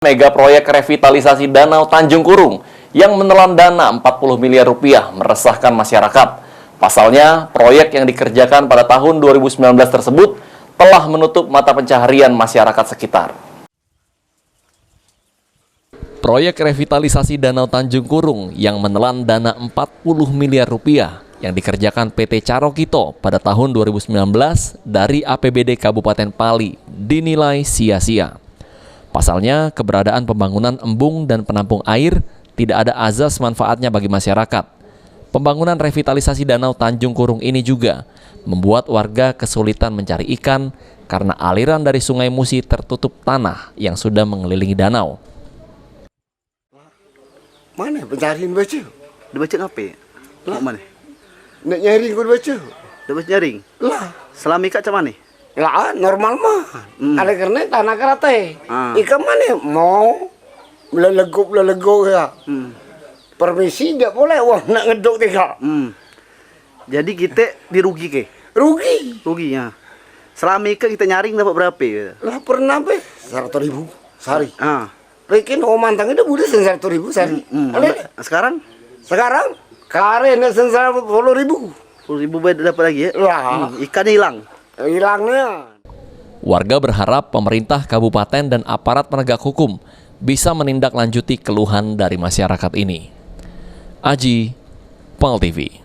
Mega proyek revitalisasi Danau Tanjung Kurung yang menelan dana 40 miliar rupiah meresahkan masyarakat. Pasalnya, proyek yang dikerjakan pada tahun 2019 tersebut telah menutup mata pencaharian masyarakat sekitar. Proyek revitalisasi Danau Tanjung Kurung yang menelan dana 40 miliar rupiah yang dikerjakan PT Carokito pada tahun 2019 dari APBD Kabupaten Pali dinilai sia-sia. Pasalnya, keberadaan pembangunan embung dan penampung air tidak ada azas manfaatnya bagi masyarakat. Pembangunan revitalisasi Danau Tanjung Kurung ini juga membuat warga kesulitan mencari ikan karena aliran dari Sungai Musi tertutup tanah yang sudah mengelilingi danau. Mana pencarian baca? Dia baca apa? Nak mana? Nak nyaring kau baca? Dia baca nyaring? Lah. Selama ikat macam mana? Lah, normal mah. Ada kerana tanah kerate. Ikan mana mau lelegup ya. Permisi tidak boleh wah nak ngeduk tiga. Jadi kita dirugi ke? Rugi ya. Selama ikat kita nyaring dapat berapa? Lah pernah be 100.000 sehari. Rekin mantang itu boleh 100.000 sehari. Sekarang Karen 100.000. 10.000 dapat lagi ya? Lah. Ikannya hilang. Hilangnya. Warga berharap pemerintah kabupaten dan aparat penegak hukum bisa menindaklanjuti keluhan dari masyarakat ini. Aji, PAL TV.